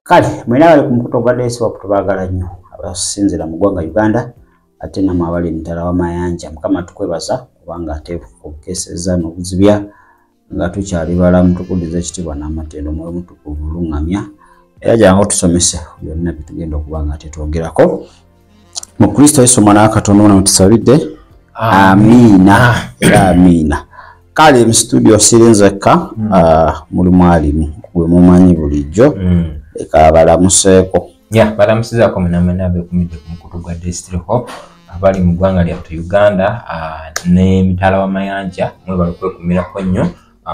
Kale mwina bali ku mukuto gwa Desi wa kutubagala nnyo abasinzira mu ggwanga Uganda ate namwe abali mutala w'amayanja Mukama tukwebaza kubanga ate okukeseza n'okuzibya nga tukyali balamu tukudiza ekitibwa n'amatendo mwoyo mutukuvu luŋŋamya era jangu tusomese byonna bitugenda okuba nga tetwogerako mu Kristo Yesu mwana wa Katonda na tusabidde amina amina. Kale mu studio sirinzeka muli mwalimu gwe mumanyi bulijjo eka balamuseko balamusizako munamanabe kumidde ku mukutu gwa Destiny Hope abali mu ggwanga lyattu Uganda ne mitala w'amayanja mwe balokwekumira nnyo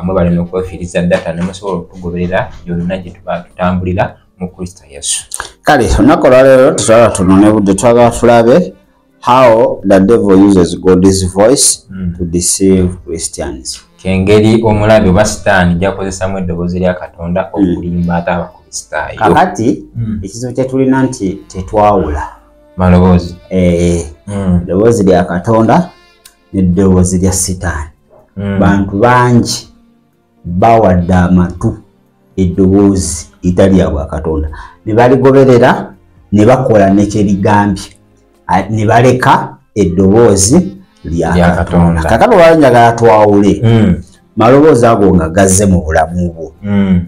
mwe bali n'okwefiiriza data ne musobola okugoberera byonna gye tuba tutambulira mu Kristo Yesu. Kale olunaku olwaleero tutwala tunone budde twagala tulabe how the devil uses God's voice to deceive Christians. Kengeri omulabe oba sitaani gyakozesamu eddoboozi lya Katonda okulimba ate abakristaayo. Kakati ekizibu kye tulina nti tetwawula maloboozi eddoboozi lya Katonda n'eddoboozi lya sitaani. Bantu bangi bawadde amatu eddoboozi etali lya Katonda ne baligoberera ne bakola n'ekyeligambye ne baleka eddoboozi lya Katonda. Kakati olwanyagala twawule maloboozi ago nga gazze mu bulamu bwo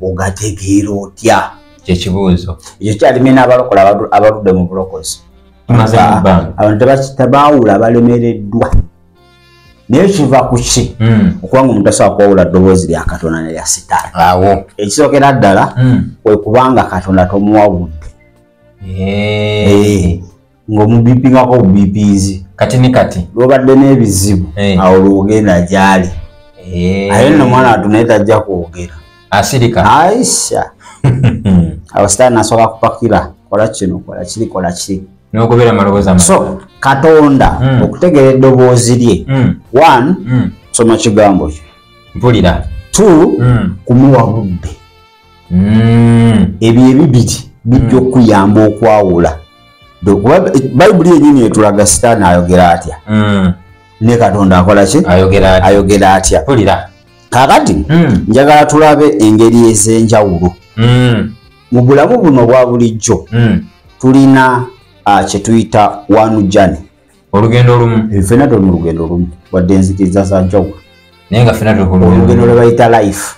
ogategeera otya? Kyekibuuzo ekyo kyalimina abalokola abaludde mu bulokozi. Abantu tebaawula balemereddwa naye kiva ku ki okubanga omuntu asobola kwawula ddoboozi lya Katonda ne lya sitaani? Awo ekisookera ddala kwe kubanga Katonda tomuwawudde ng'omubipingako bubipiizi kati ni kati lwobadde n'ebizibu awo lwogenda gyali aye nno mwana wattu naye tajja kwogera asirika aisha awo sitaani nasooka kupakira kola kino kola kiri kola kiri n'ogobera amaloboozi amatono. So Katonda okutegeera eddoboozi lye 1 soma kigambo kyo mpulira 2 kumuwa budde ebyo ebibiri bijja okuyamba okwawula. Bayibuli yennyini etulaga sitaani ayogera atya ne Katonda akola ki ayogera atya. Kakati njagala tulabe engeri ez'enjawulo mu bulamu buno bwa bulijjo. Tulina kye tuyita one journey, olugendo olumu. Ffenna tuli mu lugendo olumu wadde enzikiriza za njawulo naye nga ffenna tuli ku olugendo lwe bayita life.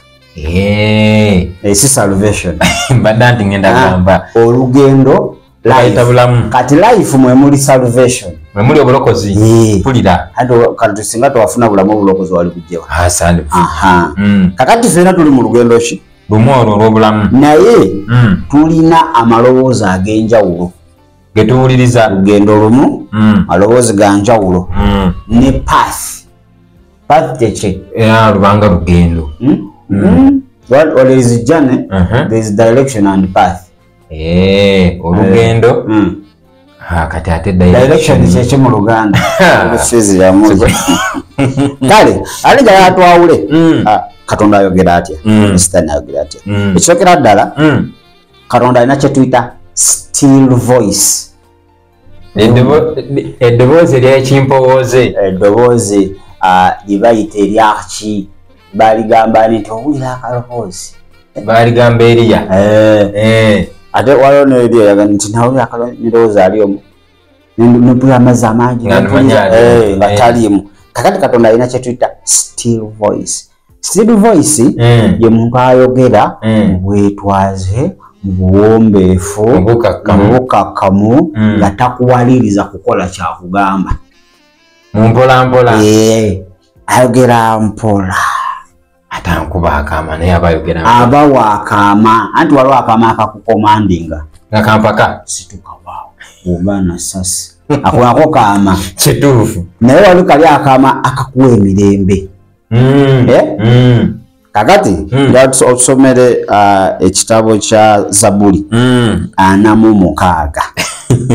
Si salvation mbadde nti ngenda gamba olugendo life. Kati life mwe muli salvation, mwe muli obulokozi. Pulira kati singa tewafuna bulamu obulokozi wali bujjewa. Asante. Kakati ffenna tuli mu lugendo ki lumu olwo olw'obulamu naye tulina amaloboozi ag'enjawulo getuwuliriza. Lugendo lumu maloboozi ga njawulo ne path kyeki lubanga lugendo. What is a journey? There is direction and path. Olugendo kati ate direction kyeki mu Luganda fizi ya muzi. Kale ali njagala twawule Katonda ayogera atya sitaani ayogera atya. Ekisookera ddala Katonda alina kye tuyita still voice. Eddoboozi ery'ekimpowooze. Eddoboozi lye bayita eryaki baligamba nti owulira akaloboozi baligamba Eriya. Ate waliwo n'Eriya yagamba nti nawulira akaloboozi ali omu nepula amazzi amangi nga taliimu. Kakati Katonda alina kye tuyita still voice. Still voice ye muntu ayogera mu bwetwaze mu buwombeefu mu bukakkamu nga takuwaliriza kukola kyakugamba mu mpolampola. Ayogera mpola atankuba akaama naye abayogera aba waakaama anti waliwo akaama akakukomandinga nga kampaka situka waawo oba na sasi akolako kaama kituufu naye wali kali akaama akakuwa emirembe. Kakati otusomere ekitabo kya Zabuli 46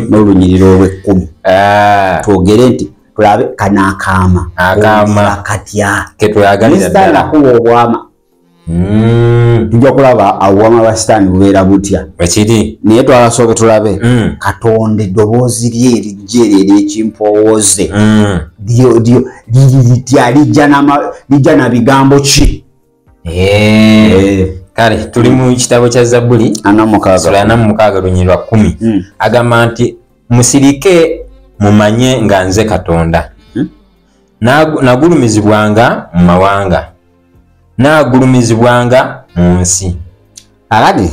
n'olunyiriri olw'10 twogere nti tulabe kano akaama katya ketweyagalira kuba obwama. Tujja kulaba obwama bwa sitaani bubeera butya bwekiri naye twalasooke tulabe Katonda eddoboozi lye erijja ery'ekimpowooze litya lijja na bigambo ki? kale tuli mu kitabo kya Zabbuli sura ya 46 lunyiriri lwa 10 agamba nti musirike mumanye nga nze Katonda nagulumizibwanga mu mawanga nagulumizibwanga mu nsi. Aladi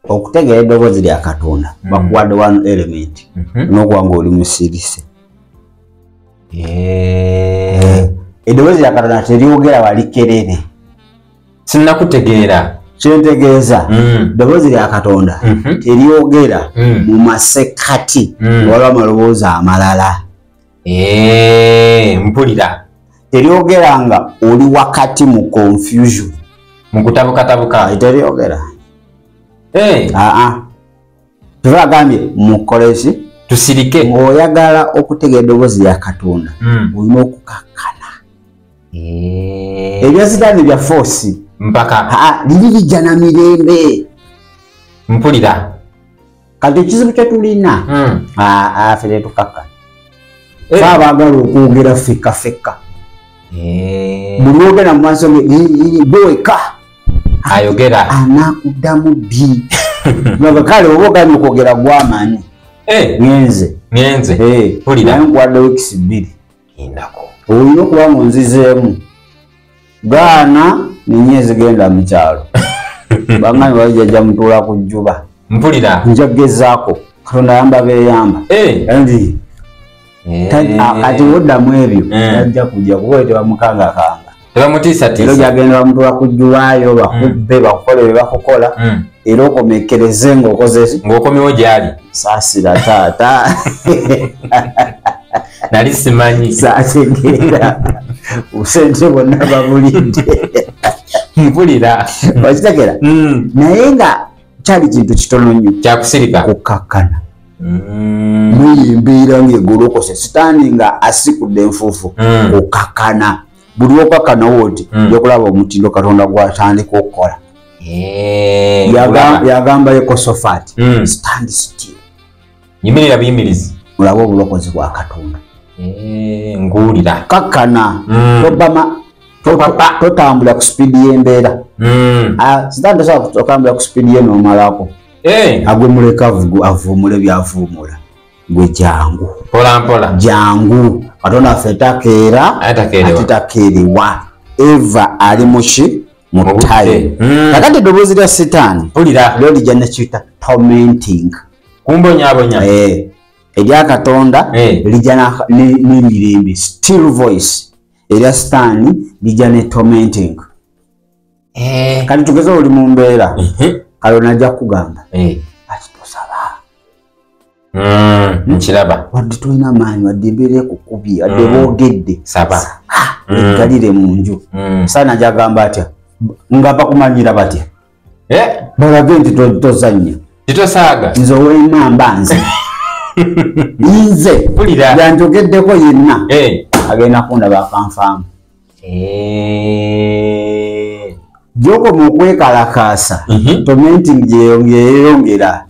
okutegeera eddoboozi lya Katonda bakuwadde one element n'okuwanga oli musirise. Eddoboozi lya Katonda teryogera walikerere. Sinnakutegeera kyentegeeza eddoboozi lya Katonda teryogera mu masekati waliwo amaloboozi amalala. Mpulira teryogera nga oli wakati mu confusion mu kutabukatabuka teryogera. Tubagambye mukolesi tusirike ng'oyagala okutegeera eddoboozi lya Katonda olina okukakkana. Ebya Sitaani bya force mpaka liri lijja na mirembe. Mpulira kati ekizibu kye tulina ffe tetukakkana. Ffe abaagala okwogera ffekka buli ogenda mu maaso gweweka ayogera anakuddamu ddi. Kale oba ogambye okwogera gw'amaanyi ngenze mpulira nkuwadde wiikisi 2 indako olina okuba nga onzizeemu gaana ninye ezigenda mu kyalo bangani balijajja mutuula ku jjuba. Mpulira njagezaako Katonda yamba beeyamba ndi ati oddamu ebyo ajja kujja kuba tebamukangakanga tebamutiisatiisa ero gyagenda bamutuula ku jjubayo bakubbe bakukole bye bakukola era okomekereze ng'okoze ng'okomyewo gyali saasira taata nali simanyi saategeera usente bonna babulidde. Mpulira okitegeera naye nga kyali kintu kitono nnyo kyakusirika kukakkana. Muyimbiira ng'egolokose Sitaani nga asikudde enfuufu kukakkana. Buli okakkanawo oti yokulaba omutindo Katonda gw'atandika okukola. Yagamba Yekosafaati stand still yimirira buyimirizi olabe obulokozi bwa Katonda. Nguwulira kakkana totambula ku sipiidi y'embeera. Sitaani tosobola okutambula ku sipiidi ye n'omalako agwe muleka avuumule byavuumula gwe jangu mpolampola jangu. Katonda waffe takeera ate takeerewa. Eva ali muki mutayo kakati eddoboozi lya Sitaani mpulira lyo lijja nekiyita tormenting kumbonyabonya erya Katonda lijja n'emirembe still voice. Erya Sitaani lijja ne tormenting. Kati tugeze oli mu mbeera Katonda ajja kugamba ati tosaba nkiraba wadde tulina maanyi wadde embeera ekukubye wadde boogedde saba galire mu nju. Sitaani ajja kugamba atya nga bakumanyira batya balage nti tozannya titosaaga nze ow'enamba nze nze yanjogeddeko yenna agenda kundaba akanfaamu. Gyokoma okwekalakaasa tormenting gyeyongera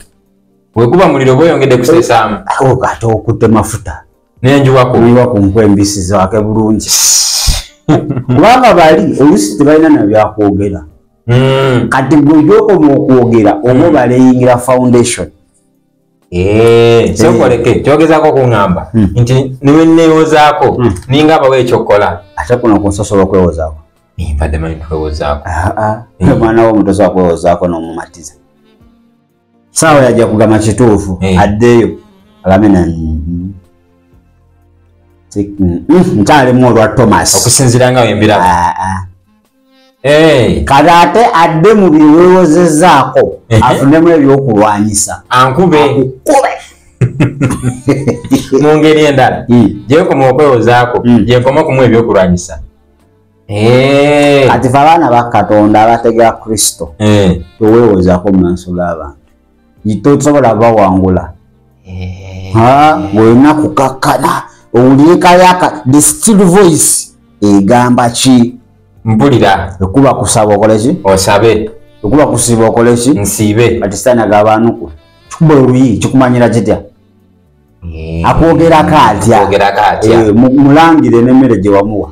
wekuba muliro bweyongedde kusesaamu ate okutte mafuta nenjuwako ku nkwembisiza wake bulungi kubanga bali oluusi tebalina nabyakwogera. Kati gyokoma okwogera oba baleyingira foundation. Sokoleke kyogezaako kuŋŋamba nti niwe neewozaako ninga abawo ekyokukola ate kuno kunsosola okwewozaako mbadde manyi tukwewozaako omwana wo omuntu osobola kwewozaako n'omumatiza saawa yajja kugamba kituufu addeeyo agamena nkyalimu olwa Thomas okusinziira nga wembiraba kati ate adde mu biweewozezaako afunemu ebyokulwanyisa ankube mu ngeri endala gyekoma okwewozaako gyekoma okumu ebyokulwanyisa. Kati fe abaana ba Katonda abategera Kristo toweewozaako mu maaso g'abantu tosobola bawangula. Olina kukakkana owulire kalyaka the still voice egamba ki. Mpulira ekuba kusaba okoleki osabe ekuba kusiba okoleki nsiibe. Kati Sitaani agabaanuku kikuba oluyi kikumanyira kitya akwogerako atya mulangire n'emmere gye wamuwa.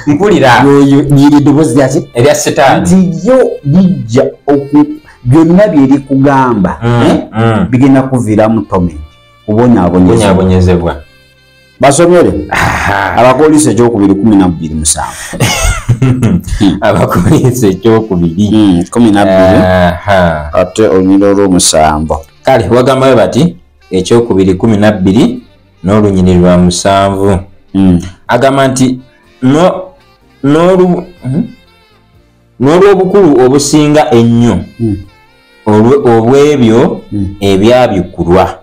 mpulira nyiri dobozi yaki erya setaani nti yo bijja byonna byeri kugamba bigenda kuviiramu torment kubonyaabonyezebwa basomere abakolisi ekyokubiri 12:7 abakolisi ekyokubiri 12 ate olunyiriri olw'omusanvu kale wagambayo bati ekyokubiri 12 n'olunyiriri lwa 7 agamba nti n'olw'obukulu obusinga ennyo obw'ebyo ebyabikkulwa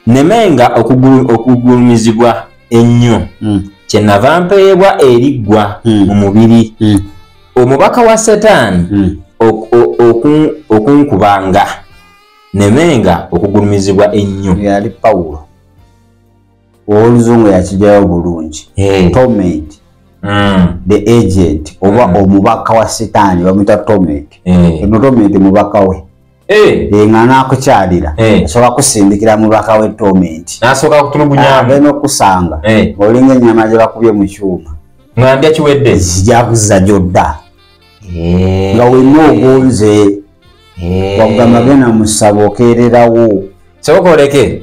nemenga okugulumizibwa ennyo kyenava mpeebwa eriggwa mu mubiri omubaka wa setaani okunkubanga nemenga okugulumizibwa ennyo yali Pawulo oluzungu yakijjayo bulungi torment the agent oba omubaka wa setaani bamuyita torment eno torment mubaka we nga nakukyalira asobola kusindikira mubaka we torment nasooka kutulugunya agenda okusanga olinga ennyama gye bakubye mu kyuma nga ndya kiwedde kijjakuzza gyodda nga wenna ogonze wagamba genda musaba okeererawo soboka oleke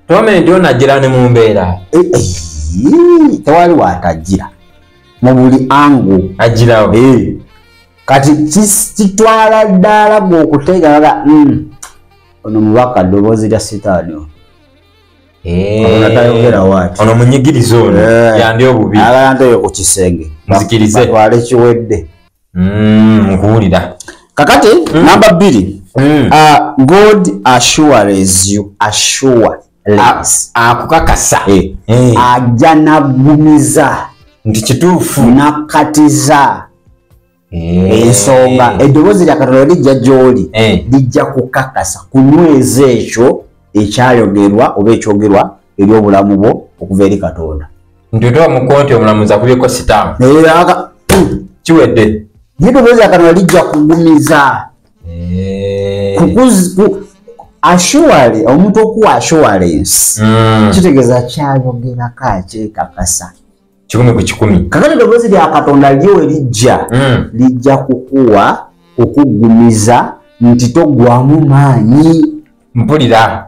torment onagira ne mu mbeera tewali waatagira mu buli angu agirawo kati kitwala ddala gweokutegaga ono mubaka ddoboozi lya sitaani ono munyigiriza ono yandi obubi aganteyo ku kisenge nzikirize batwale kiwedde nkuwulira kakati namba 2 God assures you akukakasa ajja nagumiza nti kituufu nakatiza ensonga eddoboozi lya Katonda lijja gy'oli lijja kukakasa kunyweza ekyo ekyayogerwa oba ekyogerwa eri obulamu bwo okuva eri Katonda nti otoba mu konti omulamuzi akubyeko sitaamu kiwedde eddoboozi lya Katonda lijja kugumiza assurance omuntu okuwa assurance kitegeeza kyayogerako akyekakasa 10/10 kakati eddoboozi lya Katonda lyewe lijja kukuwa okugumiza nti togwamu maanyi mpulira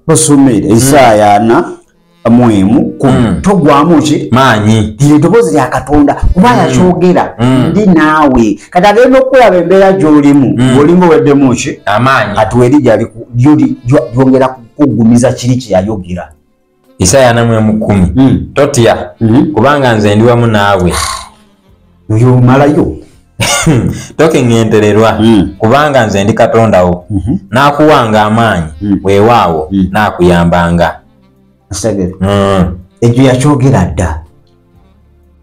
osomere Isaaya 4:10 togwamu ki maanyi eddoboozi lya Katonda kuba yakyogera ndi naawe kati agenda okulaba embeera gy'olimu ng'olinga oweddemu ki amaanyi kati werijja lyongera kukugumiza kiri kye yayogera Isaaya 4:10 totya kubanga nze ndi wamu naawe oyo malayo tokeŋŋentererwa kubanga nze ndi Katonda wo n'akuwanga amaanyi weewaawo n'akuyambanga ekyo yakyogera dda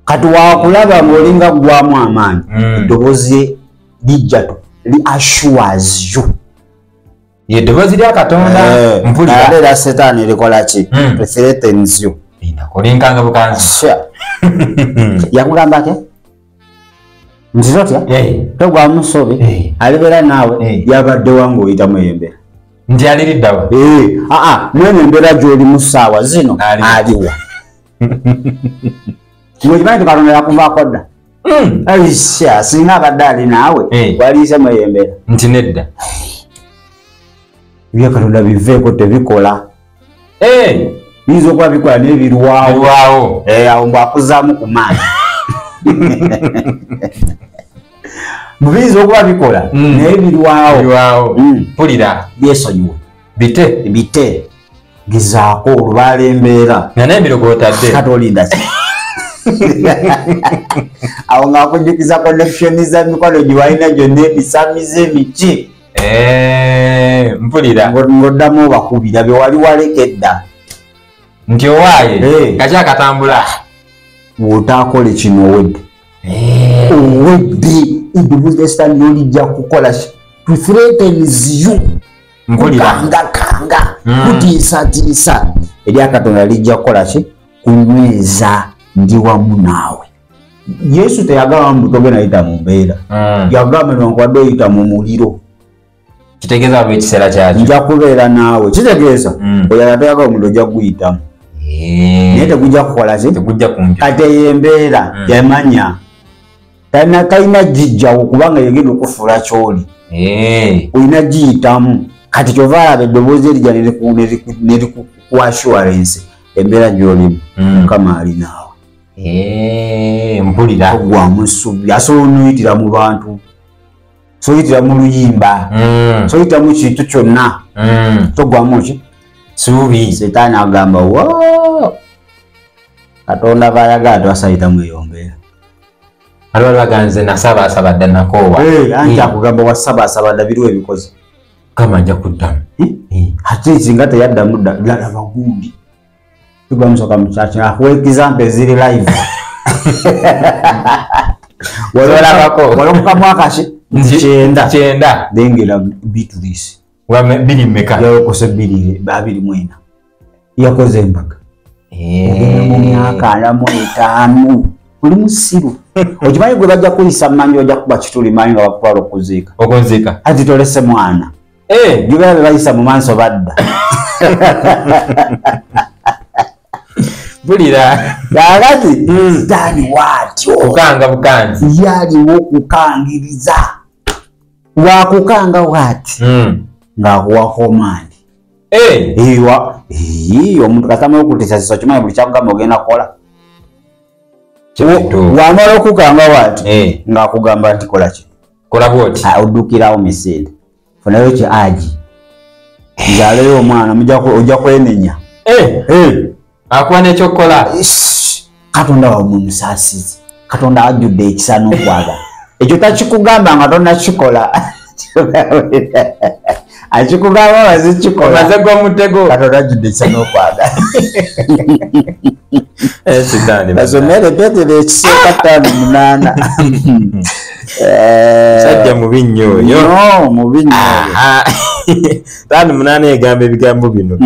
kati waakulaba ng'olinga ggwamu amaanyi eddoboozi lijja li assures you eddoboozi lya Katonda mpulira ate era setaani likola ki threatens you inakulinkanga bukanzi yakugamba ke nti totya togwamu musobe alibeera naawe yabadde wange oyitamu ey'embeera nti aliriddawa mwene embeera gy'oli mu ssaawa zino aliwa ng'okimanyi ti Katonda yakuvaako dda singa abadde ali naawe waliisemu ey'embeera nti nedda ebya Katonda biveeko tebikola biyinza okuba bikola n'ebirwawo awo mbwakuzaamu ku maanyi mubiyinza okuba bikola naye birwawo mpulira byesonyiwe bite gezaako olubaala embeera nga n'emirogotadde kati olinda ki awo ng'akujjukiza connection za mikono gye walina gyonna emisamizo emiki mpulira ng'oddamu obakubira bye wali walekedda nti owaaye kakyakatambula bw'otaakole kino owedde eddoboozi lya Setaani ly'olijja kukola to threatens you kukangakanga kutiisatiisa erya Katonda lijja kukola ki kunyweza ndi wamu naawe Yesu teyagamba mbutoge nayita mu mbeera yagamba newankubadde oyita mu muliro kitegeeza bwe ekiseera kyakyo nja kubeera naawe kitegeeza oyala toyagala omuliro ojja kuguyitamu naye tegujja kukola ki kati eyembeera yamanya talina jijjawo kubanga yegenda okufuula kyoli olina giyitamu kati kyova alaba eddoboozi erija nerikuwa assurance embeera gyolimu mukama alinaawe mpulira ogwamu ssubi asobola noyitira mu bantu soyitira mu luyimba soyitira mu kintu kyonna togwamu ki suubi setaani agamba wo katonda bayagala tewasayitamu eyo mbeera alwalaganze nasabaasaba dda nakoowa anti akugamba wasabaasaba dda biriwo ebikozi kama ajja kuddamu ate singa teyaddamu ddala bagundi tugamusoka mukyaki akuwa example eziri live walomuka mwakaki 9 dengera Beatrice biri mmeka yakose 24 yakoze embaga mu myaka 45 oli musiru okimanyi gwe bajja kuyisa manyi ojja kuba kituli manyi nga bakutwala okunziika ati tolese mwana gibera bebayisa mu maaso badda bulira kakati sitaani waatyo kukanga bukanzi yaliwo okukangiriza wakukanga waati ng'akuwa komandi omuntu kasitama okutisa siso kimanyi buli kyakugamba ogenda kukola wamala okukanga waati ng'akugamba nti kola ki kola bwoti oddukirawo misinde funayo ki agi nzaleyo omwana ojja kwenenya akuwa n'ekyokukola katonda wamwe musaasizi katonda ajjudde ekisa n'okwagala ekyo takikugamba nga tonnakikola akikugamba bazikikola maze gw'omutego katonda ajjudde ekisa n'okwagala basomere Petero ekiseeka 5:8 sajja mubi nnyo oyo mubi nnyo 5:8 egamba ebigambo bino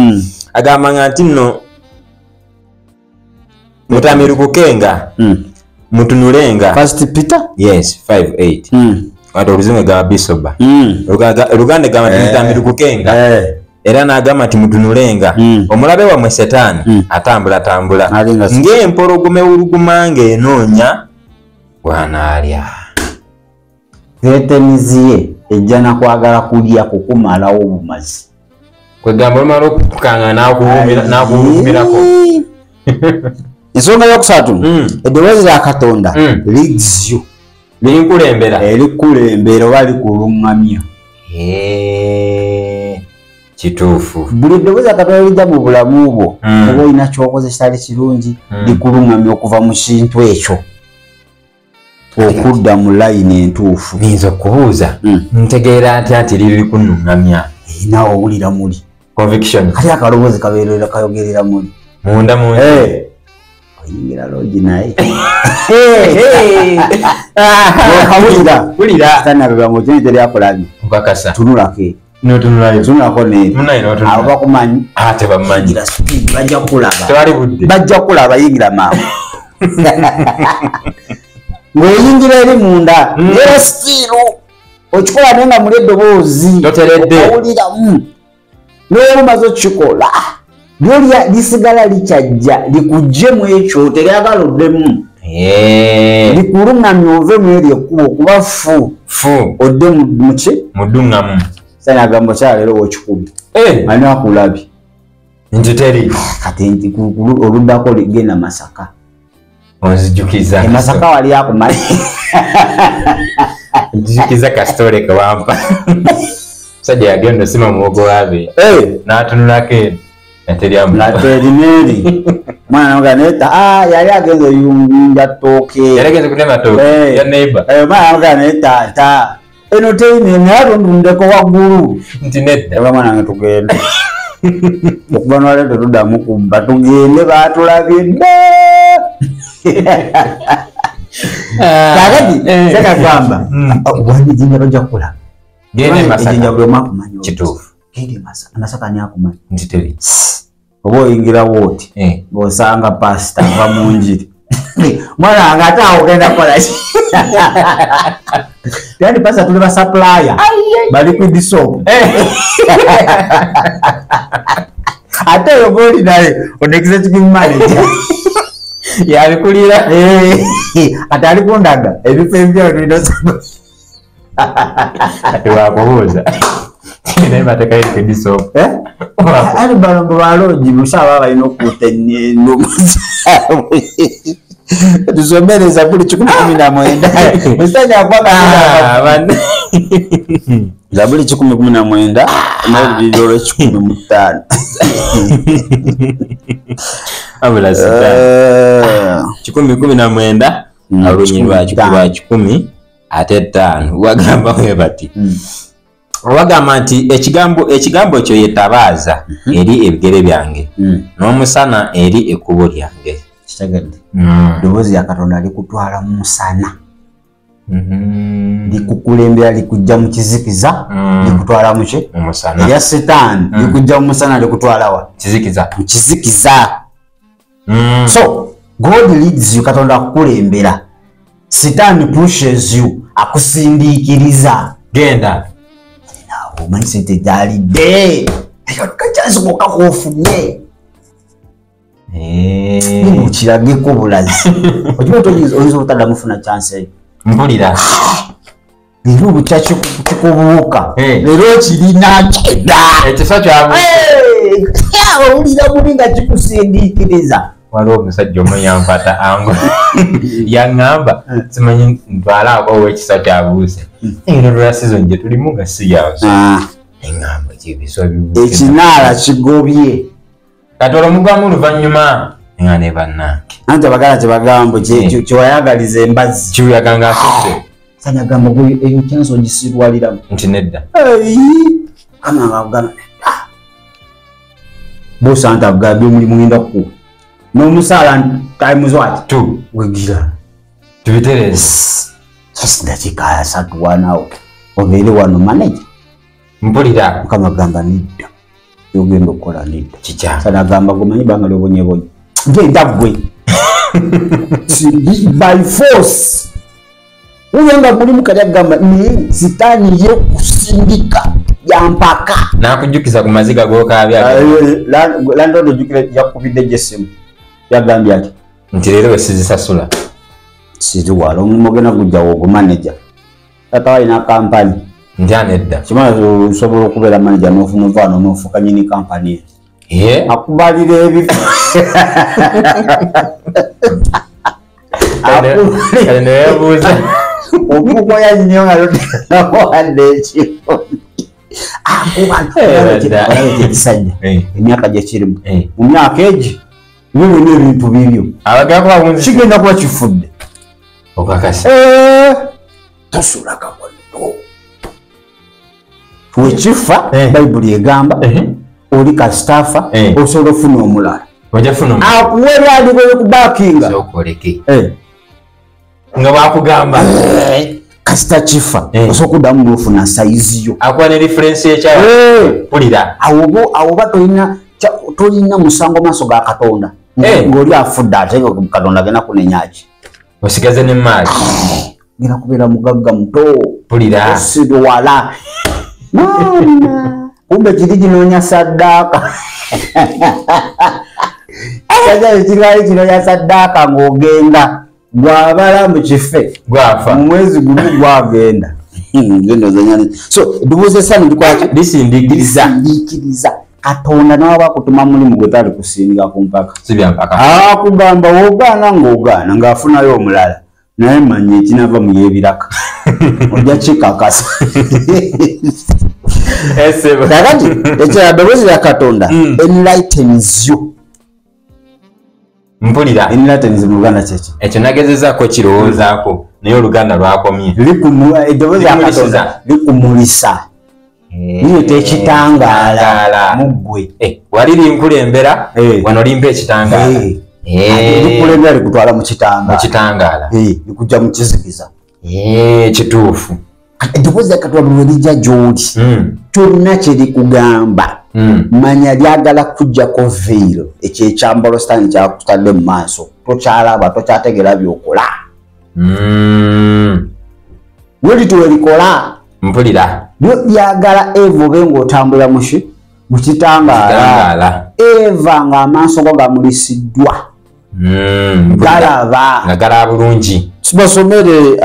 agamba nga nti nno mutamirukukenga mutunulenga First Peter 5:8 watu oluzimu gaba bisoba Luganda gamba nti mutamirukukenga era n'agamba nti mutunulenga omulabe wamwe setaani atambula ng'empologoma ewuluguma ng'enoonya bwanaalya vetemiziye ejja nakwagala kulya kukumalawo obumazi kwegamba olumala okukanga n'akuwumirako ensonga yokusatu eddoboozi lya katonda ligzyo likulembera oba likuluŋŋamya kituufu buli ddoboozi lya katonda lijja mu bulamu bwo oba olina kyokoze kitali kirungi likuluŋŋamya okuva mu kintu ekyo okudda mu layini entuufu niyinza okubuuza ntegeera nti ati liri likunuŋŋamya naawe owulira muli conviction kati akaloboozi kayogerera muli munda oyingira logi naye wulira tanabigambo kyoni teryakulabye okakasa tunulako tunulako abo bakumanyi tebamanyi bajja kukulaba tewali budde bajja kukulaba yingira maawe ng'oyingira eri munda era stiiru okikola naye nga muli eddoboozi totereddeowuliramu n'olumaze okukikola lyolya lisigala likyajja likuggyemu ekyo teryagala oddemu likuluŋŋamya ove mu eryo ekkuba okuba fu odde muki mudduŋŋamu sanagambo kyaleero wokikubi ani akulabye nti teri kati nti oluddako ligenda Masaka onzijukiza Masaka wali akumanyi nzijukiza kasitole kewampa sajja yagenda osima muwogo wabe n'atunulako eno naterineri mwana namuga neta yali agenze oyunja ttooke yali agenze kutema ttooke ya neighbor mwana namuga neta eno teine nayatundundeko waggulu nti nedda eba mwana wange tugende okuba nolete tuddamu kubba tugende batulabye dda kakati sekagamba wanijinja bajja kukola ejinja buli omu akumanyi kituufu Masaka ani akumanyi nti teri oba oyingirawo oti ng'osanga pasita ava mu njiri mwana wange ate awo ogenda kukolaki yani pasita tuli basapulaya bali ku disopu ate yogoli naye on executive manager yabikulira atali kundaga ebifo ebyo bino ati wakubuuza naye bateka ediso ali balongo baloji musaba balina okuta ennyo tusomereza kuli 19 musajja akwaga Zaburi 10:19 n'ebiriro 15 abula sita 10:19 alunyi lwa 10 ate 5 wagamba we bati wagamba nti ekigambo ekyo yetabaaza eri ebigere byange n'omusana eri ekkubo lyange kitagedde ddoboozi ya Katonda likutwala mu musana likukulembera likujja mu kizikiza likutwala mu ki umusana erya Setaani likujja mu musana likutwala wa kizikiza mu kizikiza so God leads you, Katonda akukulembera. Satan pushes you, akusindiikiriza genda nawo mindset ejali de kachansi kokakofunye kirageko bulazi okimanyi oyinza obutadda mufuna chance mpulira leero bukyaki kikubuuka leero kirina kyenda ekisa kyabuuse owulira bubi nga kikusindiikiriza waliwo omusajja omu yankwata ango yaŋŋamba simanyi ntwalaako ow'ekisa kyabuuse eno lwa season gye tulimu nga si yazo eŋŋamba kyebiso bibuuse ekinaala kigobye kati olwomugwamu oluvannyuma nga ne bannange anti abagala kyebagamba kyewayagaliza embazzi kibuyaga nga asudde sanyagamba eyo kyansi ogisirwaliramu nti nedda kamangagana bosante agambye omulimu ngenda kukuba n'omusaala times what tu wegira tubitereze dakiika 3 wanawo obeere wano manager mpulira mukama gamba nedda yogenda okukola nedda kikya sanagamba gomanyi banga lyobonyebonye genda gwe by force uyenga mulimu kali agamba ni Sitaani ye kusindika yampaka nakujjukiza ku maziga g'okaabya landodo jukire yakubidde jesimu yagambye ati nti leero wesizisasula siziwala omulimu ogenda gujjawo ogumanager tata walina kampani nti anedda kimanyi osobola okubeera manager n'ofuna ovaano n'ofuuka nyini kampani akubalira ebifo kale newebuuza okukoya nnyo nga lotenawadde ekifo ekisajja emyaka gyekirimu mu myaka egi bibona ebintu bibyo kigenda kuba kifudde okakasi tasula kakondo wekifa bayibuli egamba oli kasitafa osobola ofuna omulala akuwa ebyaliwo yokubakinga nga bakugamba kasita kifa osobola okuddamu n'ofuna sayizi yo akuwa ne referensi ekyapulira awo ba tolina musango maaso ga Katonda ng'oli afudde ate Katonda agenda kunenyaki osigaze ne maali genda kubeera mugagga muto pulira osirwala kumbe kiri kinoonya saddaaka kaja kirwali kinoonya saddaaka ng'ogenda gwabala mu kife gwafa mu mwezi gumu gwagenda so eddoboozi essanyu ndikwaki lisindiikiriza Katonda nawe bakutuma mulimu gwe tali kusindika ku mpaka akugamba wogaana ng'ogaana ng'afunayo omulala naye manya ekinava mu y'ebiraka ojja kikakasa kakati ekyo ddoboozi lya Katonda enlightens you mpulira enlightens mu Luganda kyeki ekyo nagezezaako kirowoozaako naye Oluganda lwakomye eddoboozi lya Katonda likumulisa lireeta ekitangaala mu ggwe wali linkulembera wano limpa ekitangaala likulembera likutwala mu kitangaala likujja mu kizikiza kituufu eddoboozi lya Katonda bwe lijja gy'oli kyonna kye likugamba manya lyagala kujjako veiro ekyo ekyambalo Sitaani kyakutadde mu maaso tokyalaba tokyategeera byokola welito welikola mpulira lyagala evobe ng'otambula muki Mukitangala Eva nga amaaso go gamulisiddwa galaba nga galaba bulungi. Basomere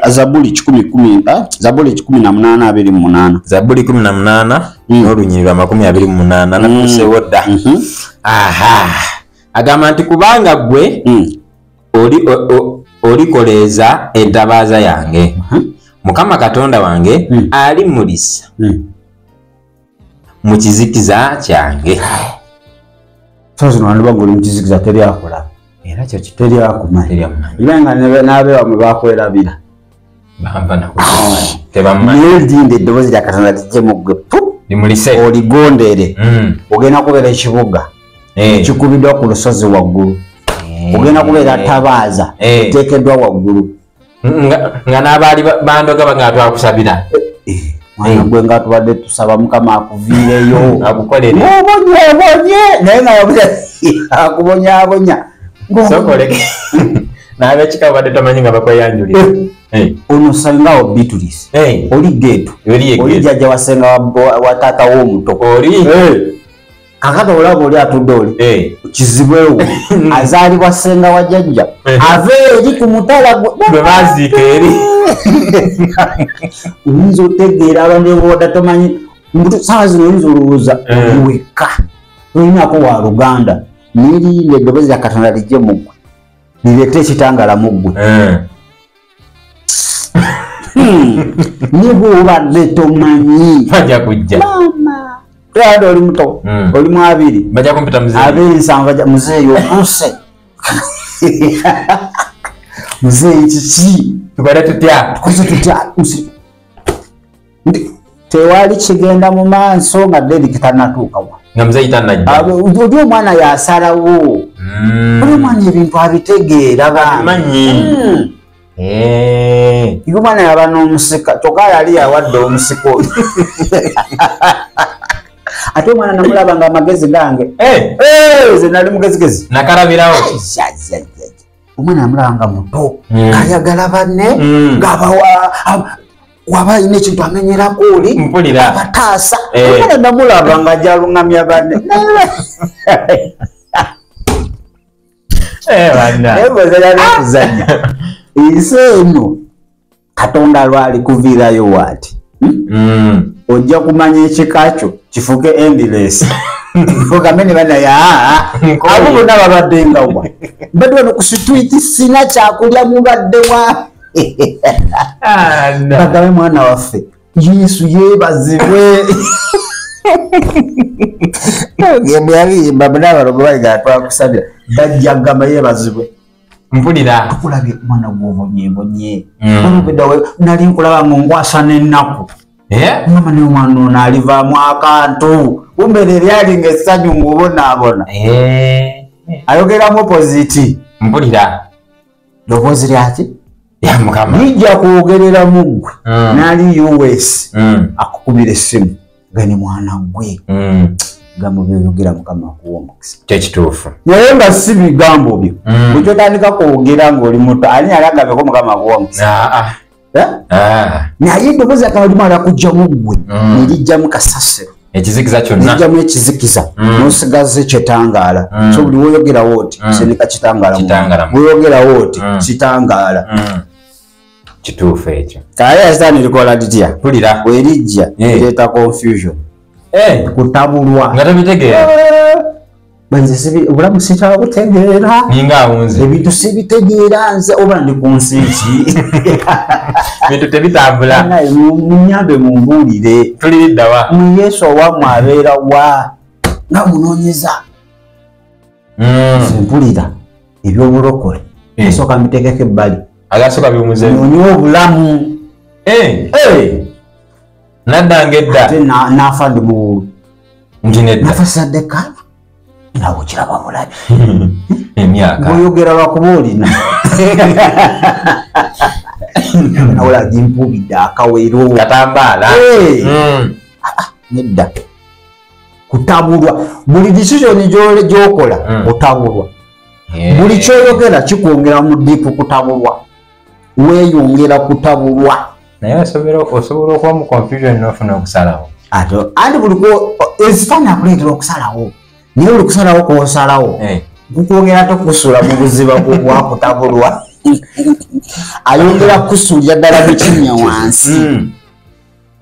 Zabuli 10:10 Zabuli 18:28 Zabuli 18 n'olunyiriri lwa 28 nakuseewo dda. Agamba nti kubanga ggwe olikoleeza entabaaza yange, Mukama Katonda wange alimulisa mu kizikiza kyange. So zino abantu bagula mu kizikiza teri akola Era kyo teri akumanya ibanga n'abe bamwe bakwerabira bamba nakumanyi tebamanyi n'edinde eddobozi lya Katonda lijje mu ggwe limulise oligondere ogenda kubeera ekibuga kikubiddwa ku lusozi waggulu ogenda kubeera tabaaza teekeddwa waggulu nga n'abaali bandoga nga twakusabira mwana gwe nga tubadde tusaba Mukama akuviireyo akukolere obonye naye nga akubonyaabonya sokoleke n'abekika badde tamanyi nga bakweyanjulira ono sangawo Beatrice oli geetu oli jjajja wasenga wa taata w'omuto oli kakati olaba oli atudde oli kizibwewo azaalibwa senga wa jjajja ave eri ku mutala gwe baziika eri oyinza otegeera abantu boda tomanyi saawa zino oyinza olowooza wekka tolinako wa Luganda n'eriyinda eddobozi lya Katonda lijje mu ggwe lireete ekitangala mu ggwe ne bw'obadde tomanyi bajja kujja Tuyade oli muto oli mu 2 bajja kumpita muzee 2 muzee yokuse muzee kiki tubale tutya tukoze tutya tewali kigenda mu maaso nga David tanatuuka wa nga muzee tanajja oli omwana yasalawo oli omwana ebintu abitegeera bamanyi iwe mwana yaba n'omusika kyokka yali yawadde omusika oyo ate omwana namulaba nga amagezi gange ze nali mugezigezi nakalabirawo omwana namulaba nga muto ayagala banne waba alina ekintu amenyerako oli mpulira abataasa omwana namulaba nga ajaluŋŋamya banne kuzanya ensi eno Katonda lwali kuviirayo waati ojja kumanya ekikakyo kifuke endless ogamene bana abo bonna babadde nga wa mbadde wano ku street sina kyakulya mubadde wa bagabe mwana waffe Yesu yeebazibwe genda yabiyimba munabalogo baliga twakusabira bajja gamba yeebazibwe mpulira tukulabye mwana gw'obonyebonye olubeddawe nali nkulaba mu ngwasa n'ennaku mama ne omwana ono alivaamu akantu umbeera eryali ng'essanyu ng'obonaabona ayogeramu opposite mpulira ddoboozi lyaki Mukama lijja kwogerera mu ggwe n'ali US akukubira essimu gani mwana gwe gambo byogera Mukama akuwa omukisa tekituufu naye nga si bigambo byo bukyotandika kwogera ng'oli muto ani yali agambeko Mukama akuwa omukisa naye eddoboozi akalimala kujja mu ggwe nerijjamu kasasiro ekizikiza kyonna lijjamu ekizikiza n'osigaza ekyetangaala so buli woyogerawo oti sindika kitangaala woyogerawo oti kitangaala kituufu ekyo kale sitaani likola litya mpulira werijja lireeta confusion kutabulwa nga tobitegeera banze obulamu sitabutegeera ninga awunze ebintu sibitegeera nze oba ndi ku nsi ki bintu tebitambula munyambe mumbuulire tuliriddawa mu Yesu owammwe abeera wa nga munoonyeza mpulira ebyobulokole esooka mbiteekeko ebbali agasooka bimuze noonye obulamu naddanga edda ate naafa ndi muwulu nti nedda nafa saddeka nawe okiraba mulabi emyaka oyogera lwakuba olina nawe agimpubidde akawero katambaala nedda kutabulwa buli disisioni gyokola otabulwa buli kyoyogera kikwongera mu ddiipu kutabulwa weeyongera kutabulwa naye osobola okuba mu confusion n'ofuna okusalawo ato andi buliko esifana kuletera okusalawo niyo okusalawo kwosalawo kukwongera tokusula mu buziba bwakutabulwa ayongera kusulya ddala mu kinnya wansi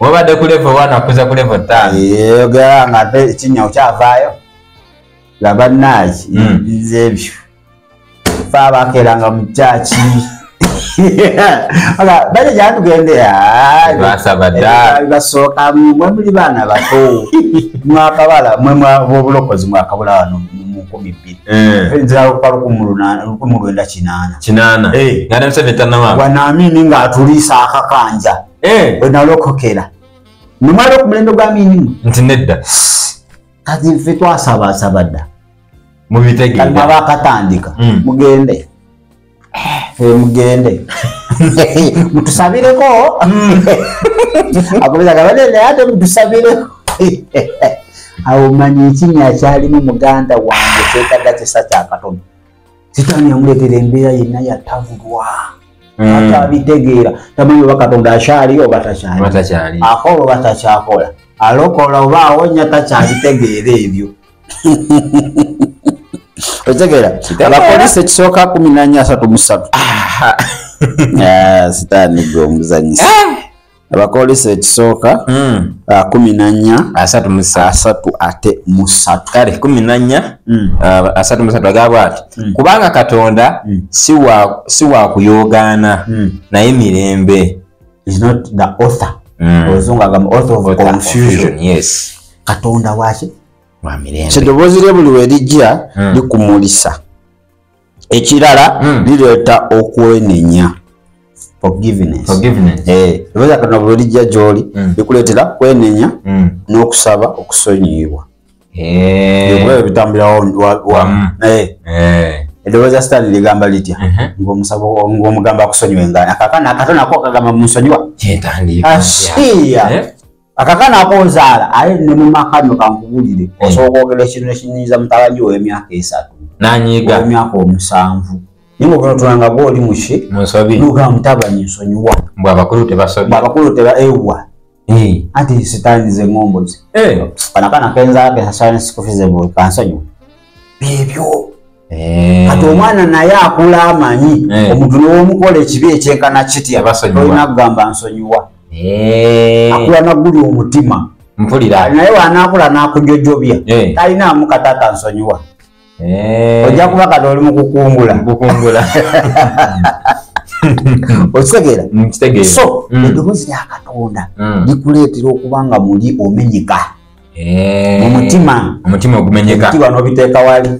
wabadde ku level 1 akuza ku level 5 yogera nga ate kinnya okyavaayo labannaaki nze ebyo fa bakeranga mu kyaki bale gyatugende basooka mwe muli baana bato mwakabala mwe b'obulokozi mwakabula wano mu 12 nzira okupa 1998 wanaamini ng'atuliisa akakanja bwe nalokokera numala okumulembe gwa Amini nti nedda kati ffe twasabasaba dda mubitegeera bakatandika mugende mugende mutusabireko akomeza gabalele ate mutusabireko awo manyi ekinnya kyalimu muganda wange kyetaga kisa kya Katonda sitaani yamuleetera embeera yenna yatavulwa atabitegeera tamanyi oba Katonda akyali oba takyali akola oba takyakola alokola oba awonya takyabitegeera ebyo otegera abapoliisi ekisooka 14:33 sitaani gwe omuzanyisa abapoliisi ekisooka 14:33 kale 14:33 agamba ati kubanga Katonda si wa kuyogaana naye mirembe is not the author ozungu agamba author of confusion. Yes, Katonda waki wa mirembe kyedobozi lye buli werijja likumulisa ekirala lireeta okwenenya forgiveness ebiza Katonda buli werijja gy'oli likuleetera kwenenya n'okusaba okusonyiyibwa ebyo bitambulira wamu eddoboozi ya Sitaani ligamba litya ng'omugamba akusonyiwe ng'ani akakana Katonda ako kagamba munsonyiwa asiya akakana ako nzaala aye ne mu makano kankubulire osobola okwogera ekintu nekinyiiza mutabani w'emyaka 3 nanyiga emyaka 7 naye ng'otunanga gw'oli muki n'ogamba mutabani nsonyiwa mbw abakulu teba ewa anti Sitaani ze ngombozi kanakana kenzaala kesasaane sikufizebwe kansonyiwa ebyo kati omwana naye akula amanyi omuntu n'omukola ekibi ekyenkana kitya tolina kugamba nsonyiwa akula naguli omutima mpulira naye wanaakula n'akujojobya talinaamu kataata nsonyiwa ojja kuba kati oli mu kukungula okitegeera so eddoboozi lya Katonda likuleetera okuba nga muli omenyeka mu mutima ogumenyeka n'obiteeka wali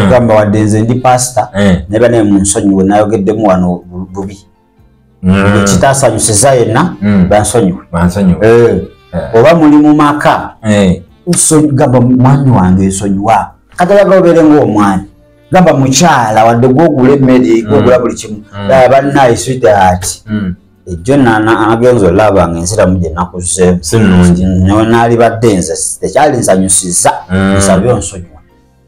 mugamba wadde nze ndi pasita neba naye munsonyiwe nayogeddemu wano bubi ekitaasanyusiza yenna bansonyiwe oba muli mu maka gamba mwami wange nsonyiwa kati oyaga obeere ng'omwami gamba mukyala wadde gwogula emmere gwogula buli kimu bannaye sweetheart ejjo nagenza olaba nga ensiramu gye nakuzeemu naali badde nze tekyali nsanyusiza nsabye onsonyiwa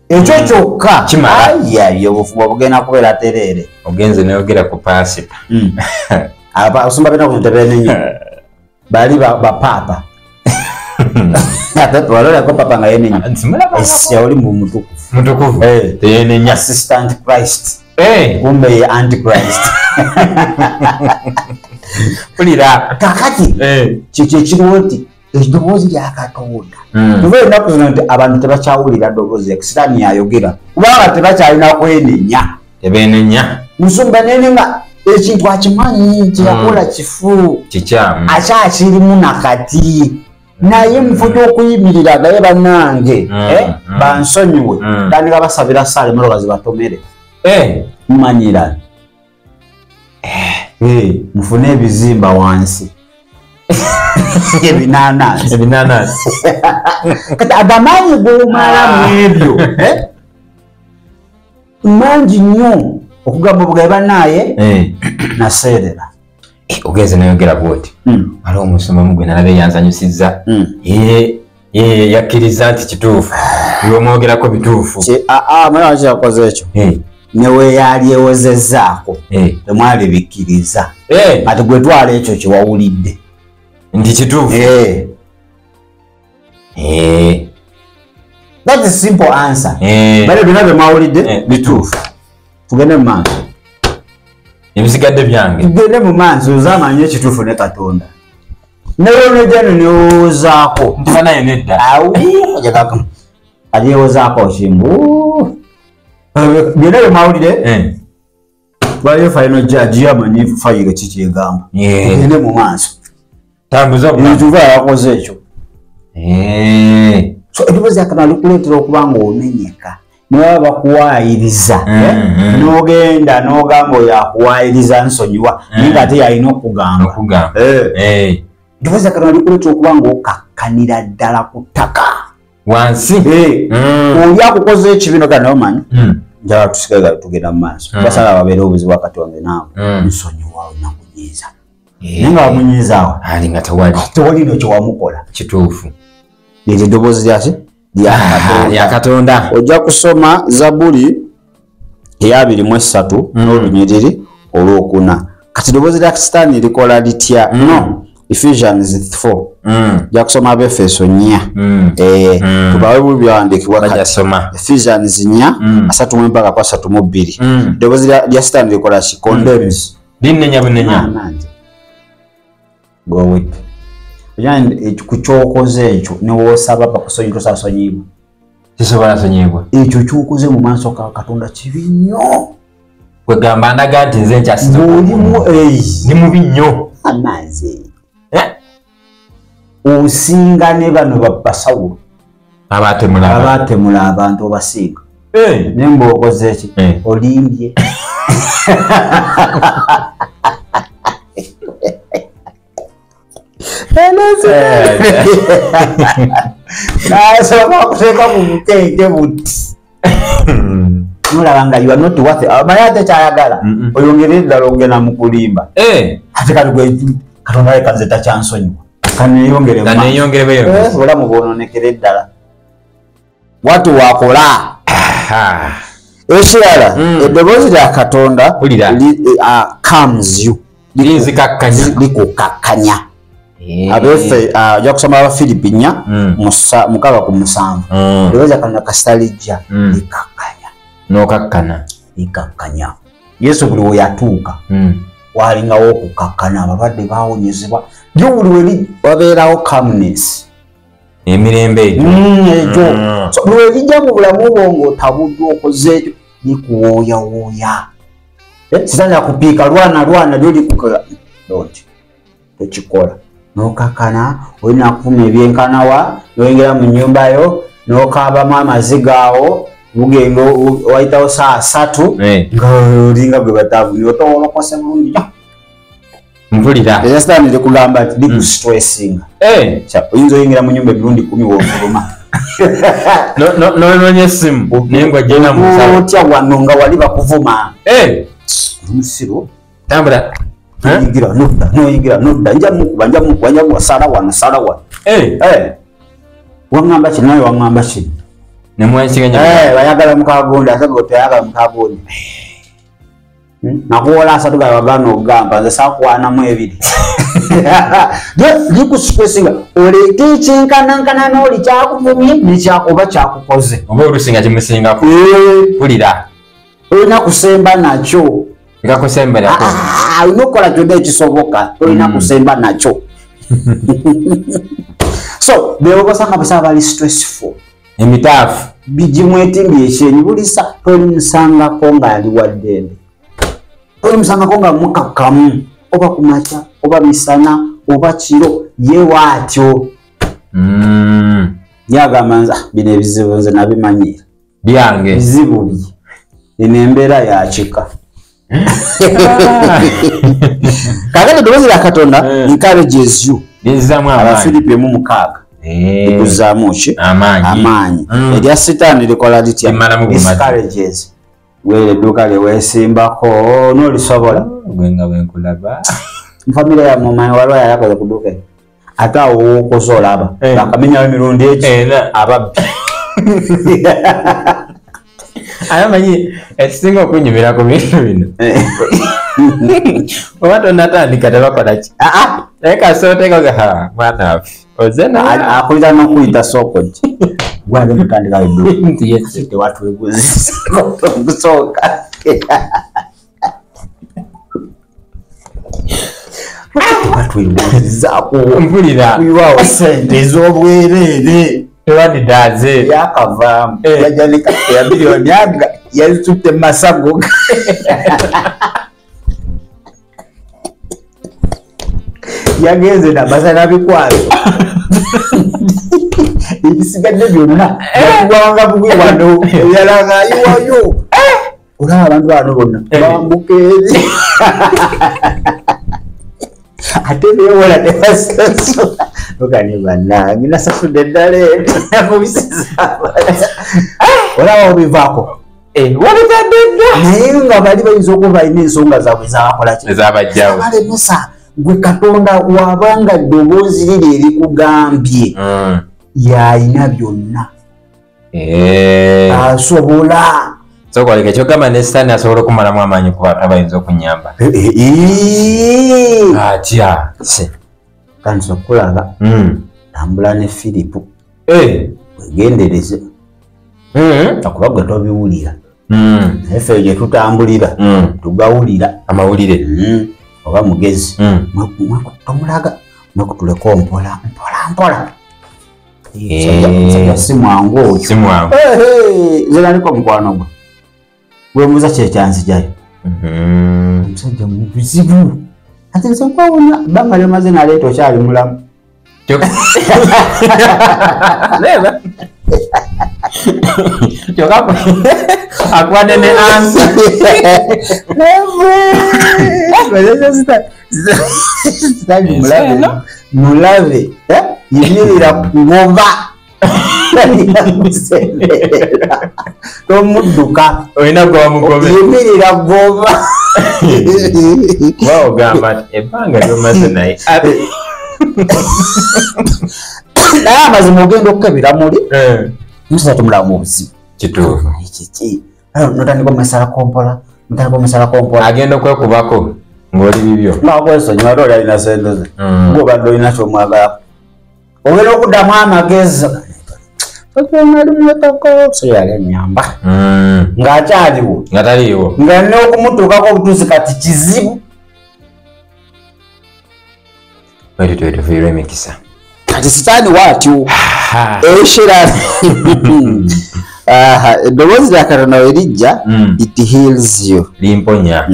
ekyo kyokka kimala obufuba bugenda kubeera tereere ogenze nayogera ku paasipa abasumba bena kuntebenenyo bali bapaapa walolako papa nga yenenya oli mutukuvu teyenenya assistant Christ kumbe ye antichrist pulira kakati kikyo ekiriwo nti eddoboozi lya Katonda tuva ennaku zino nti abantu tebakyawulira ddoboozi ya Sitaani yayogera kubanga tebakyalina kwenenya tebenenya musumba nene nga ekintu akimanyi kyeyakola kifu kikyamu akyakirimu nakati naye mufuta okuyimirira gaye bannange bansonyiwe tandika basabira saala emmotoka zibatomere mumanyira mufune ebizimba wansi ebinanasi kati agamanyi gomalamu ebyo mangi nnyo okugamba obugaye bannaye naseerera ogenze nayogera bwoti waliwo omusomamu gwe nalaba eyanzanyusizza yakkiriza nti kituufu omwogerako bituufu mwana kyakoze ekyo neweeyali ewozezzaako temwali bikkiriza ati gwe twala ekyo kyewawulidde nti kituufu That's a simple answer. Bale bina be mawulidde bituufu. Tugende mu maaso. Ebisigadde byange. Tugende mu maaso ozamanye ekituufu ne Katonda. Neyo jano nyozaako. Ntana yenedda. Jagaka. Aliyozaako chimbu. Bina be mawulidde. Bale final judge yamanyi fayiro kikyegamba. Tugende mu maaso. Tambuza bwa. Tuva yakoze ekyo. So ebibuzo akanali kuleetera okuba nga omenyeka niba bakuwaayiriza n'ogenda n'ogamba oyo akuwaayiriza nsonyiwa naye ng'ate yalina okugamba ebibuzo akanali kuleetera okuba nga okakkanira ddala ku ttaka wansi oli akukoze ekibi nogana omanyi njala tusigaga tugenda mu maaso basala babeera obuzibu wakati wange naawe nsonyiwa nakunyiiza naye nga wamunyiizaawo ali nga tewali nekyo wamukola kituufu. Liri dobozi lyaki lya Katonda. Ojja kusoma Zabuli eya 23 n'olunyiriri olwokuna. Kati dobozi lya Sitaani likola litya? No, Ephesians 4. Ojja kusoma Abefeso 4. Tubawe bubiwandiikibwa kati. Ephesians 4 3 mpaka 32. Dobozi lya Sitaani likola ki? Condemns. Linnenya bunenya. Go with. Yani kuchokoze ekyo ne wosaba bakusonyiwa sasonyibwa tisobola sonyibwa ekyo kyukoze mu maaso ka Katonda kibi nnyo kwe gamba ndaga nti nze nkyasize ni mubi nnyo amaze osinga ne bano babasawo abatemula abantu obasinga nemba okoze eki olimbye Nasoma kuseka mukenge buti. Mulabanga you are not worth it. Abayate kyayagala. Oyongere ddala ogena mukulimba. Ate kali gwe Katonda kanzeta kyansonyiwa. Kaneyongere beyo. Ola mubononekere ddala. Watu wakola. Ekirala eddoboozi lya Katonda calms you. Likukakkanya. Abefe ojja kusoma Abafilipi 4 mukaba ku 7. Eddoboozi Katonda kasalijja likakkanya. N'okakkana. Likakkanya. Yesu buli we yatuuka walingawo okukakkana abalwadde baawonyezebwa. Yo buli we wabeerawo calmness. Emirembe ekyo. So buli we lijja mu bulamu bwo ng'otabuddwa okoze ekyo likuwooyawooya. Sitani akupiika lwana lyo likukola. Don't. Tekikola. Nokakana olina kufuma ebyenkanawa noyingira mu nnyumba yo nokabamu amazigaawo bugendo wayitawo saa 3 nga olinga gwe bataavu notowolokose bulungi mpulira Sitaani likugamba ati likustressing oyinza oyingira mu nnyumba ebirundi 10 wofuluma nononya essimu naye ng'ogenda mu nsala otya wano nga wali bakuvuma omusiro tambula noyigira nodda njamukuba sala wano wangamba ki naye wangamba ki bayagala mukagondi ate teyagala mukagondi nakuwola 3 gawagana okugamba nze sakuwanamu 2 likusikwesinga oleete ekyenkanankana n'oli kyakuvumye nekyakuba kyakukoze oba olusinga kimusingako pulira olina kusemba nakyo ikakusemberako unokola kyonna ekisoboka tolina kusemba nakyo. So beobasanga basaba bali stressful emitaafu bijimwetimbi ekyenyi bulisa tolimusangako ng'ali waddembe tolimusangako nga mukakkamu oba kumakya oba misana oba kiro ye waatyo yagamba nza bino ebizibu nze nabimanyira byange bizibu bye eno embeera yakika. Kakati eddoboozi lya Katonda encourages you. Abafilipi 4:6 likuzaamu ki? Amaanyi. Erya Sitaani likola litya? Discourages. Weere edduuka lye weesimbako n'olisobola. Gwenga bwenkulaba. Famire ya mama waliwo yayakoze ku dduuka ate awo wookoze olaba bakamenyawo emirundi eki ababbi. Ayamanyi ekisinga okunyumira ku bintu bino oba tonnatandika tebakola ki naye kasootekoga mwana waffe ozena akulira n'okuyita soko ki gwali mutandika nti watu webuzi kusooka watu webuzizaako mpulira kuyiwaawo sente ez'obwereere tewadidaze yakavaamu yajanika ya biliyoni aga yazitutte masago yagenze nabasana bikwalo ebisigadde byonna yakuwanga bubi wano yalaga ayiwayo olaba abantu bano bonna bambuka eri ate bewola nebasaso okani bannange nasasudde eddala nakubisiza olaba obivaako wabitadde dda naye nga bali bayinza okuba balina ensonga zaabwe ezabakolaki ezabajjawo abalemesa gwe Katonda wabanga eddoboozi liri erikugambye yalina byonna asobola sokoleka ekyogamba ne sitaani asobola okumalamu amaanyi kuba tabayinza okunyamba atya kanisa okulaba tambula ne Filipo wegendereze akuba gwe tobiwulira naye ffe gye tutambulira tugawulira amawulire oba mugezi tomulaga mwekutuleko mpola si mwangu oyo zeraliko mukwano gwe wemuza kyekyanzijayo omusajja mubuzibu ate nze nkwawunya bbanga lyemaze naleeta okyali mulamu akwadde ne ansa mulabe yimirira ngova tomudduka olina gwamugome yimirira gova ogamba nti ebbanga lyomaze naye naye amazima ogenda okukebera muli musasa tumulamu mu buzibu kituufu kiki notandika omusala kompola agenda okwekubako ng'oli bibyo nakwesonyiwa ate oli alina sente ze ng'obadde olina kyomwagalako ogenda okuddamu amagezi so yali enyamba ng'akyaliwo nga taliiwo nga n'okumutuukako obutuuzi kati kizibu bwetyo twetufiirwa emikisa kati sitaani waatyo eshera eddoboozi lya Katonda we lijja it heals you limponya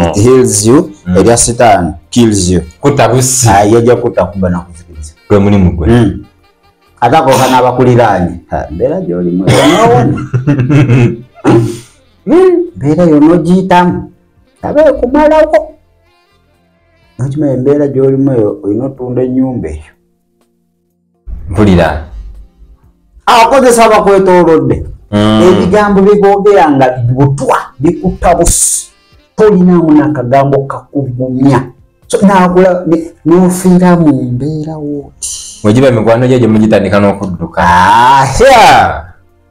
it heals you erya sitaani kills you kutta busi yajja kutta kuba nakuzikiriza gwe mulimu gwe ate akoka n'abakuliraanye mbeera gy'olimu yonawona mbeera yonogiyitamu abe ekumalawo nokimanya embeera gy'olimu eyo olina otunda ennyumba eyo mpulira abakozesa abakwetoolodde ebigambo bigogera nga butwa bikutta busi tolinaamu n'akagambo kakugumya nagula n'ofiira mu mbeera wooti bwegiba emikwano gye mugitandika n'okudduka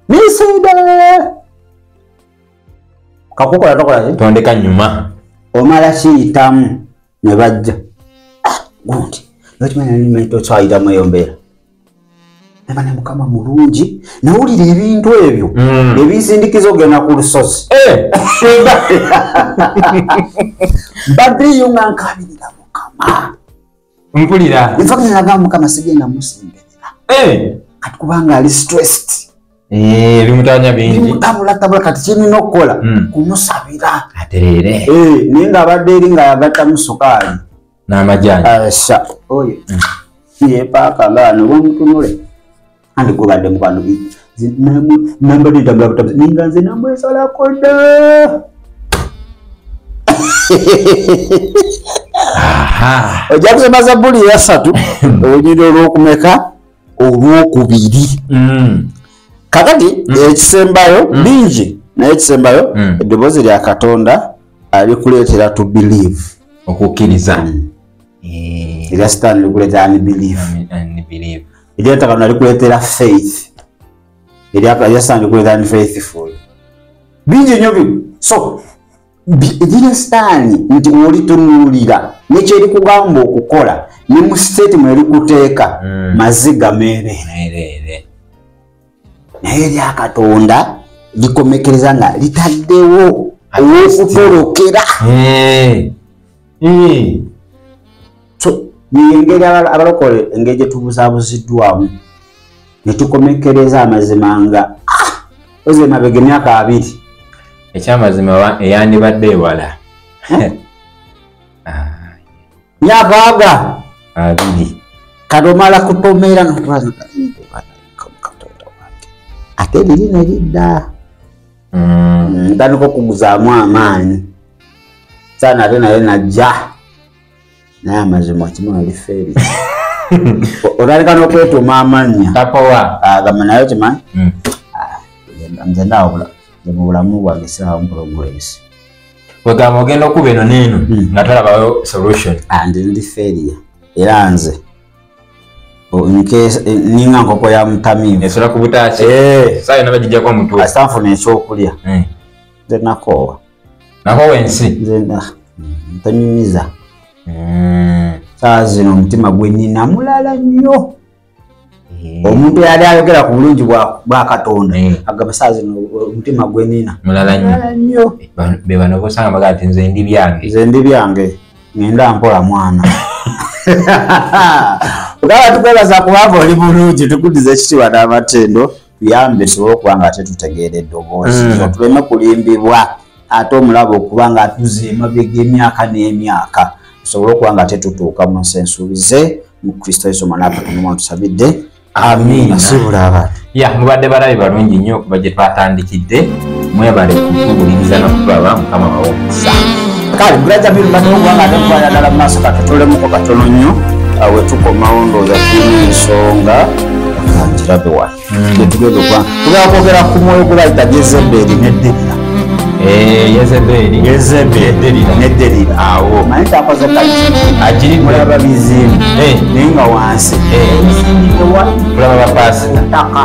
nisida kakukola tokola tondeka nyuma omala kiyitamu ne bajja gundi nokimanya nimentotwayitamu eyo mbeera eba ne mukama mulungi nawulira ebintu ebyo ebisindikiza ogenda ku lusozi mbaddeyo nga nkabirira mukama mpulira nfakati nagamba mukama sigenda musemberera kati kubanga ali stressed bimutanya bingi bimutabulatabula kati kyenina okukola kumusabira aterere naye ng'abadde eri nga yagattamu sukaali n'amajani sa oyo yepaaka ngaano bwemutunule andi gwebadde mukwano nambadde ntambula butabuzi ninga nze namwesalako dda ojja kusoma Zabbuli ya 3 olunyiriri olw'okumeka olw'okubiri kakati ekisembayo bingi naye ekisembayo eddoboozi lya Katonda alikuleetera to believe okukkiriza erya sitaani likuleetera unbelief erya Katonda likuleetera faith erya sitaani likuleetera unfaithful bingi nnyo so Ebira sitaani nti olitunuulira nekyeri kugamba okukola ne mu state mweri kuteeka maziga meereere naye erya Katonda likomekereza nga litaddewo ow'okutolokera. So engeri abalokole engeri gye tubuzaabuziddwamu ne tukomekereza amazima nga oze mabega emyaka 2 ekyamazima eyandibadde ewala myaka 2 katomala kutomera ate lirina lidda ntandika okuguzaamu amaanyi saana ate naye najja naye amazima kimu alifeeri otandika n'okwetuma amannya tapowa agamba naye kimanyi nze ndawula mu bulamu bwange sirawo progress wegamba ogenda okuba eno neeno nga tolabayo solution nze ndi feeriya era nze ninga nkoko ya mutamiivu esula ku butaaki saa yonna bagijjako omutu asanfuna ekyokulya nze nakoowa ensi nze ntanyumiza saa zino omutima gwe nina mulala nnyo. Omuntu yali ayogera ku bulungi bwa Katonda agamba saa zino omutima gwe nina mulala nnyo. Be bano bosanga bagaa ati nze ndi byange ngenda mpola mwana. Ogaba tukwebaza kubanga oli bulungi tukudize ekitiibwa n'amatendo tuyambe sobola okuba nga ate tutegeera eddoboozi tuleme kulimbibwa ate omulaba okuba nga atuze emabega emyaka n'emyaka tusobole okuba nga ate tutuuka mu nsi ensuubize mu Kristo Yesu Omwana Katonda tusabidde. Amiina. Mubadde balabi balungi nnyo okuba gye twatandikidde mwebale kutubuliriza n'okutulaba Mukama bawomesa. Kale mulaja birumba n'okubanga ate twayagala mu maaso katutolemu katono nnyo we tukomawo ndowooza tulina ensonga ngirabe wano tugenda kwogera ku mwoyo gwe bayita Yezeberi n'eddirira. Yezeberi n'eddirira awo manyi kyakoze kati mulaba bizimbe naye nga wansi tulaba bapasita ttaka